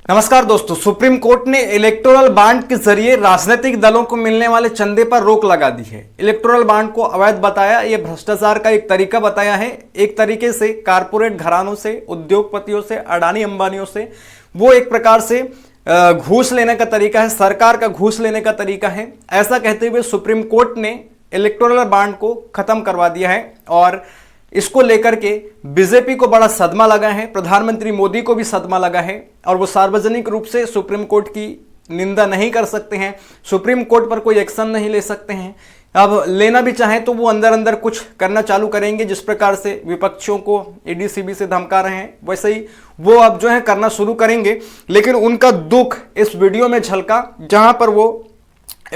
नमस्कार दोस्तों, supreme court ने इलेक्टोरल बॉन्ड के जरिए राजनीतिक दलों को मिलने वाले चंदे पर रोक लगा दी है। इलेक्टोरल बॉन्ड को अवैध बताया, यह भ्रष्टाचार का एक तरीका बताया है। एक तरीके से कारपोरेट घरानों से, उद्योगपतियों से, अडानी अंबानियों से वो एक प्रकार से घूस लेने का तरीका है, सरकार का घूस लेने का तरीका है। ऐसा कहते हुए सुप्रीम कोर्ट ने इलेक्टोरल बॉन्ड को खत्म करवा दिया है और इसको लेकर के बीजेपी को बड़ा सदमा लगा है, प्रधानमंत्री मोदी को भी सदमा लगा है और वो सार्वजनिक रूप से सुप्रीम कोर्ट की निंदा नहीं कर सकते हैं, सुप्रीम कोर्ट पर कोई एक्शन नहीं ले सकते हैं। अब लेना भी चाहें तो वो अंदर अंदर कुछ करना चालू करेंगे। जिस प्रकार से विपक्षियों को ईडी-सीबी से धमका रहे हैं, वैसे ही वो अब जो है करना शुरू करेंगे। लेकिन उनका दुख इस वीडियो में झलका, जहां पर वो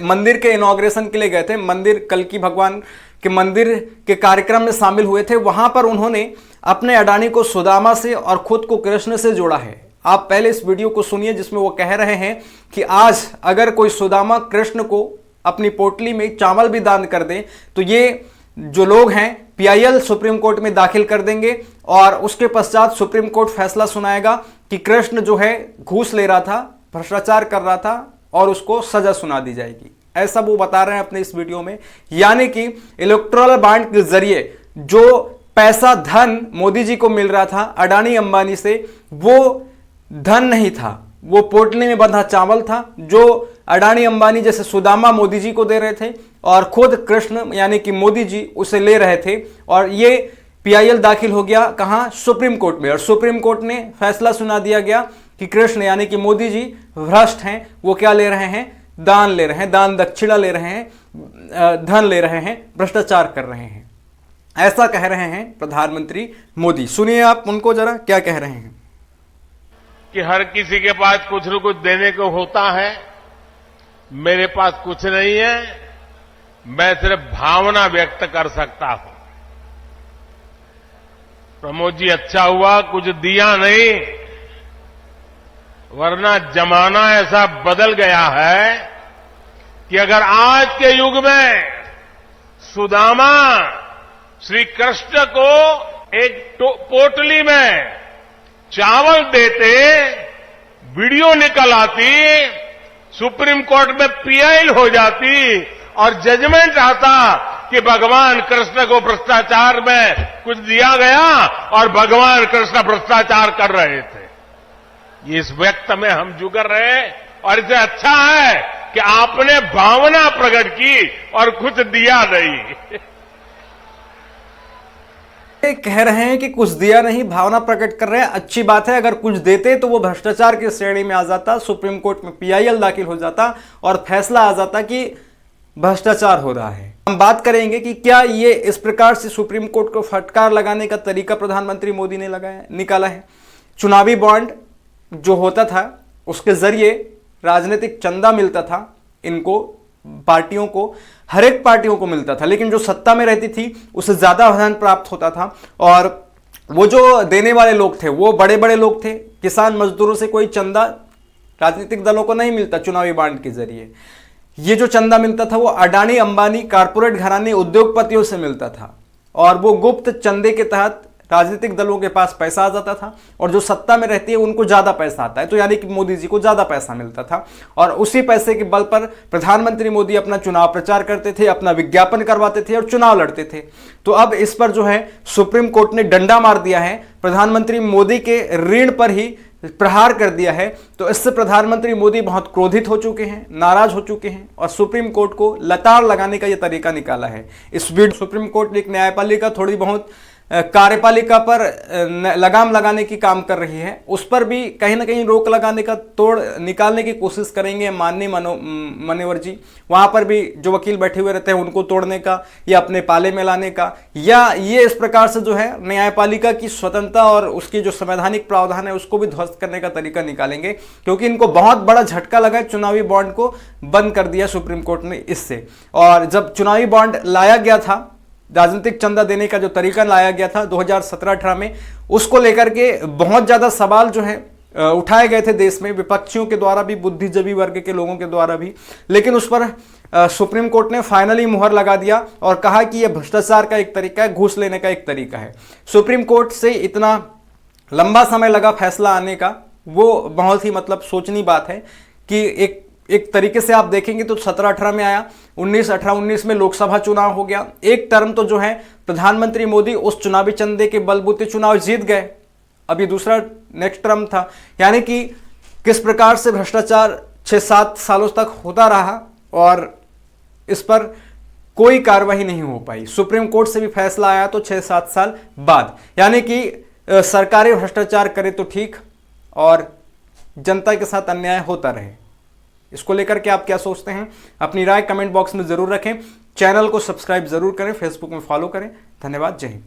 मंदिर के इनॉग्रेशन के लिए गए थे, मंदिर कल्कि भगवान के मंदिर के कार्यक्रम में शामिल हुए थे। वहां पर उन्होंने अपने अडानी को सुदामा से और खुद को कृष्ण से जोड़ा है। आप पहले इस वीडियो को सुनिए जिसमें वो कह रहे हैं कि आज अगर कोई सुदामा कृष्ण को अपनी पोटली में चावल भी दान कर दे तो ये जो लोग हैं पीआईएल सुप्रीम कोर्ट में दाखिल कर देंगे और उसके पश्चात सुप्रीम कोर्ट फैसला सुनाएगा कि कृष्ण जो है घूस ले रहा था, भ्रष्टाचार कर रहा था और उसको सजा सुना दी जाएगी। ऐसा वो बता रहे हैं अपने इस वीडियो में। यानी कि इलेक्टोरल बॉन्ड के जरिए जो पैसा धन मोदी जी को मिल रहा था अडानी अंबानी से, वो धन नहीं था, वो पोटली में बंधा चावल था जो अडानी अंबानी जैसे सुदामा मोदी जी को दे रहे थे और खुद कृष्ण यानी कि मोदी जी उसे ले रहे थे। और ये पीआईएल दाखिल हो गया कहां? सुप्रीम कोर्ट में। और सुप्रीम कोर्ट ने फैसला सुना दिया गया कि कृष्ण यानी कि मोदी जी भ्रष्ट हैं। वो क्या ले रहे हैं? दान ले रहे हैं, दान दक्षिणा ले रहे हैं, धन ले रहे हैं, भ्रष्टाचार कर रहे हैं। ऐसा कह रहे हैं प्रधानमंत्री मोदी। सुनिए आप उनको जरा क्या कह रहे हैं। कि हर किसी के पास कुछ न कुछ देने को होता है, मेरे पास कुछ नहीं है, मैं सिर्फ भावना व्यक्त कर सकता हूं। प्रमोद जी, अच्छा हुआ कुछ दिया नहीं, वरना जमाना ऐसा बदल गया है कि अगर आज के युग में सुदामा श्री कृष्ण को एक पोटली में चावल देते, वीडियो निकल आती, सुप्रीम कोर्ट में पीआईएल हो जाती और जजमेंट आता कि भगवान कृष्ण को भ्रष्टाचार में कुछ दिया गया और भगवान कृष्ण भ्रष्टाचार कर रहे थे, इस व्यक्त में हम जुगर रहे। और इसे अच्छा है कि आपने भावना प्रकट की और कुछ दिया नहीं। कह रहे हैं कि कुछ दिया नहीं, भावना प्रकट कर रहे हैं। अच्छी बात है, अगर कुछ देते तो वो भ्रष्टाचार की श्रेणी में आ जाता, सुप्रीम कोर्ट में पीआईएल दाखिल हो जाता और फैसला आ जाता कि भ्रष्टाचार हो रहा है। हम बात करेंगे कि क्या ये इस प्रकार से सुप्रीम कोर्ट को फटकार लगाने का तरीका प्रधानमंत्री मोदी ने निकाला है। चुनावी बॉन्ड जो होता था उसके जरिए राजनीतिक चंदा मिलता था, इनको पार्टियों को, हर एक पार्टियों को मिलता था, लेकिन जो सत्ता में रहती थी उससे ज्यादा धन प्राप्त होता था। और वो जो देने वाले लोग थे वो बड़े बड़े लोग थे। किसान मजदूरों से कोई चंदा राजनीतिक दलों को नहीं मिलता चुनावी बॉन्ड के जरिए। ये जो चंदा मिलता था वो अडानी अंबानी कारपोरेट घराने उद्योगपतियों से मिलता था और वो गुप्त चंदे के तहत राजनीतिक दलों के पास पैसा आ जाता था और जो सत्ता में रहती है उनको ज्यादा पैसा आता है, तो यानी कि मोदी जी को ज्यादा पैसा मिलता था और उसी पैसे के बल पर प्रधानमंत्री मोदी अपना चुनाव प्रचार करते थे, अपना विज्ञापन करवाते थे और चुनाव लड़ते थे। तो अब इस पर जो है सुप्रीम कोर्ट ने डंडा मार दिया है, प्रधानमंत्री मोदी के ऋण पर ही प्रहार कर दिया है। तो इससे प्रधानमंत्री मोदी बहुत क्रोधित हो चुके हैं, नाराज हो चुके हैं और सुप्रीम कोर्ट को लताड़ लगाने का यह तरीका निकाला है। इस वीडियो सुप्रीम कोर्ट ने एक न्यायपालिका थोड़ी बहुत कार्यपालिका पर लगाम लगाने की काम कर रही है, उस पर भी कहीं ना कहीं रोक लगाने का तोड़ निकालने की कोशिश करेंगे माननीय मनोहर जी। वहां पर भी जो वकील बैठे हुए रहते हैं उनको तोड़ने का या अपने पाले में लाने का, या ये इस प्रकार से जो है न्यायपालिका की स्वतंत्रता और उसकी जो संवैधानिक प्रावधान है उसको भी ध्वस्त करने का तरीका निकालेंगे, क्योंकि इनको बहुत बड़ा झटका लगा है। चुनावी बॉन्ड को बंद कर दिया सुप्रीम कोर्ट ने इससे। और जब चुनावी बॉन्ड लाया गया था, राजनीतिक चंदा देने का जो तरीका लाया गया था 2017-18 में, उसको लेकर के बहुत ज्यादा सवाल जो है उठाए गए थे देश में, विपक्षियों के द्वारा भी, बुद्धिजीवी वर्ग के लोगों के द्वारा भी। लेकिन उस पर सुप्रीम कोर्ट ने फाइनली मुहर लगा दिया और कहा कि यह भ्रष्टाचार का एक तरीका है, घूस लेने का एक तरीका है। सुप्रीम कोर्ट से इतना लंबा समय लगा फैसला आने का, वो बहुत ही मतलब सोचनी बात है कि एक तरीके से आप देखेंगे तो 17-18 में आया, 19-18-19 में लोकसभा चुनाव हो गया, एक टर्म तो जो है प्रधानमंत्री मोदी उस चुनावी चंदे के बलबूते चुनाव जीत गए, अभी दूसरा नेक्स्ट टर्म था। यानी कि किस प्रकार से भ्रष्टाचार 6-7 सालों तक होता रहा और इस पर कोई कार्रवाई नहीं हो पाई। सुप्रीम कोर्ट से भी फैसला आया तो 6-7 साल बाद। यानी कि सरकारें भ्रष्टाचार करे तो ठीक और जनता के साथ अन्याय होता रहे। इसको लेकर के आप क्या सोचते हैं? अपनी राय कमेंट बॉक्स में जरूर रखें। चैनल को सब्सक्राइब जरूर करें, फेसबुक में फॉलो करें। धन्यवाद। जय हिंद।